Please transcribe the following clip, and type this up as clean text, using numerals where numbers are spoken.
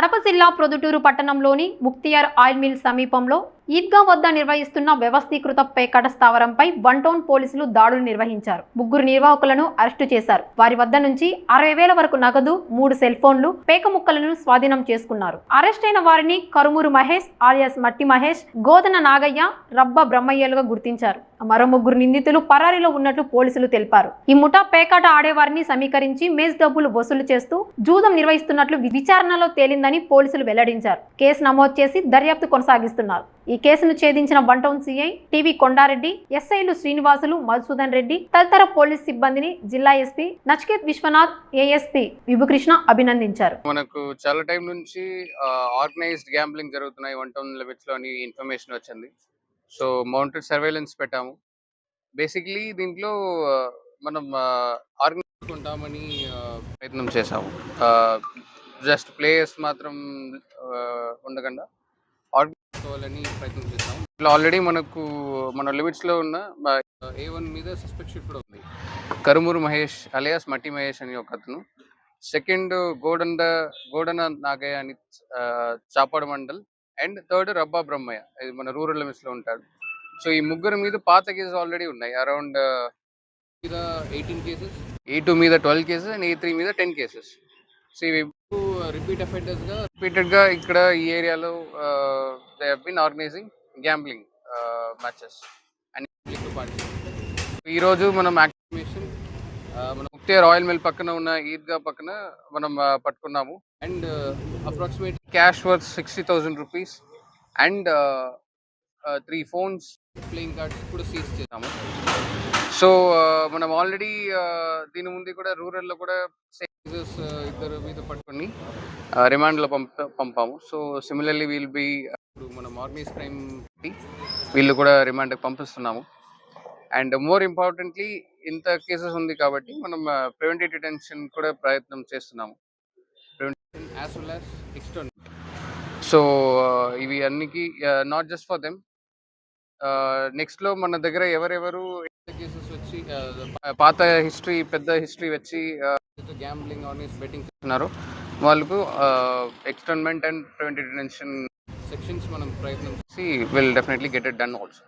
కడప జిల్లా ప్రొద్దుటూరు పట్టణంలోని Mukhtiyar oil mill సమీపంలో ఈద్గా వద్ద నిర్వహిస్తున్న వ్యవస్థీకృత పేకాట స్థావరంపై 1 టౌన్ పోలీసులు దాడులు నిర్వహించారు. 3 నిర్వాహకులను అరెస్టు చేశారు. వారి వద్ద నుంచి 60,000 వరకు నగదు, 3 సెల్ ఫోన్లు, పేక ముక్కలను స్వాధీనం చేసుకున్నారు. అరెస్ట్ అయిన వారిని కరుమూరు మహేష్ ఆలియాస్ మట్టి మహేష్, గోదన నాగయ్య, రబ్బ బ్రహ్మయ్యలుగా గుర్తించారు. మరో 3 నిందితులు పరారీలో ఉన్నట్లు పోలీసులు తెలిపారు. ఈ ముఠా పేకాట ఆడేవారిని సమీకరించి మేజ్ డబ్బులు వసూలు చేస్తూ జూదం నిర్వహిస్తున్నట్లు విచారణలో తేలిందని పోలీసులు వెల్లడించారు. కేసు నమోదు చేసి దర్యాప్తు కొనసాగిస్తున్నారు. ఈ కేసును ఛేదించిన 1 టౌన్ సిఐ టీవీ కొండారెడ్డి, ఎస్ఐలు శ్రీనివాసులు, మధుసూదన్ రెడ్డి తదితర పోలీస్ సిబ్బందిని జిల్లా ఎస్పీ నచికేత్ విశ్వనాథ్, ఏఎస్పీ విభుకృష్ణ అభినందించారు. మనకు చాలా టైం నుంచి ఆర్గనైజ్డ్ గ్యాంబ్లింగ్ జరుగుతున్నాయి 1 టౌన్ లిమిట్స్ లో అని ఇన్ఫర్మేషన్ వచ్చింది. సో మౌంటెడ్ సర్వేలెన్స్ పెట్టాము. బేసిక్లీ దీంట్లో మనం ఆర్గనైజ్ ఉంటామని ప్రయత్నం చేసాము. జస్ట్ ప్లేయర్స్ మాత్రం ఉండకుండా ఆర్గనైజ్ ప్రయత్నం చేస్తాము. ఇట్లా ఆల్రెడీ మనకు మన లిమిట్స్ లో ఉన్న A1 మీద సస్పెక్షన్ కూడా ఉంది. కరుమూరు మహేష్ అలియాస్ మట్టి మహేష్ అని ఒక అతను, సెకండ్ గోడన నాగయ్య అని చాపాడు మండల్, అండ్ థర్డ్ రబ్బా బ్రహ్మయ్య, ఇది మన రూరల్ లిమిట్స్ లో ఉంటాడు. సో ఈ 3 మీద పాత కేసెస్ ఆల్రెడీ ఉన్నాయి. అరౌండ్ మీద 18 కేసెస్, A2 మీద 12 కేసెస్ అండ్ A3 మీద 10 కేసెస్. సో ఇవి రిపీట్ అఫెండర్స్ గా రిపీటెడ్ గా ఇక్కడ ఈ ఏరియాలో they have been organising gambling matches and ఈ రోజు మనం యాక్టివేషన్ మన ముక్తియార్ ఆయిల్ మిల్ పక్కన ఉన్న ఈద్గా పక్కన మనం పట్టుకున్నాము. And approximate cash worth 60,000 rupees and 3 phones, playing cards కూడా సీజ్ చేసాము. సో మనం ఆల్రెడీ దీని ముందు కూడా రూరల్లో కూడా ఇద్దరు మీద పట్టుకుని రిమాండ్లో పంపాము. సో సిమిలర్లీ వీల్ బి మనం ఆర్గనైజ్ క్రైమ్ వీళ్ళు కూడా రిమాండ్కి పంపిస్తున్నాము. అండ్ మోర్ ఇంపార్టెంట్లీ ఇంత కేసెస్ ఉంది కాబట్టి మనం ప్రివెంటివ్ డిటెన్షన్ కూడా ప్రయత్నం చేస్తున్నాము, preventive as well as external. So ఇవి అన్నికి not just for them. Next లో మన దగ్గర ఎవరెవరు కేసెస్ వచ్చి పాత హిస్టరీ, పెద్ద హిస్టరీ వచ్చి గ్యాంబ్లింగ్ ఆర్గనైజ్ బెట్టింగ్ చేస్తున్నారు వాళ్ళకు externment and preventive detention sections మనం ప్రయత్నం చేసి will definitely get it done also.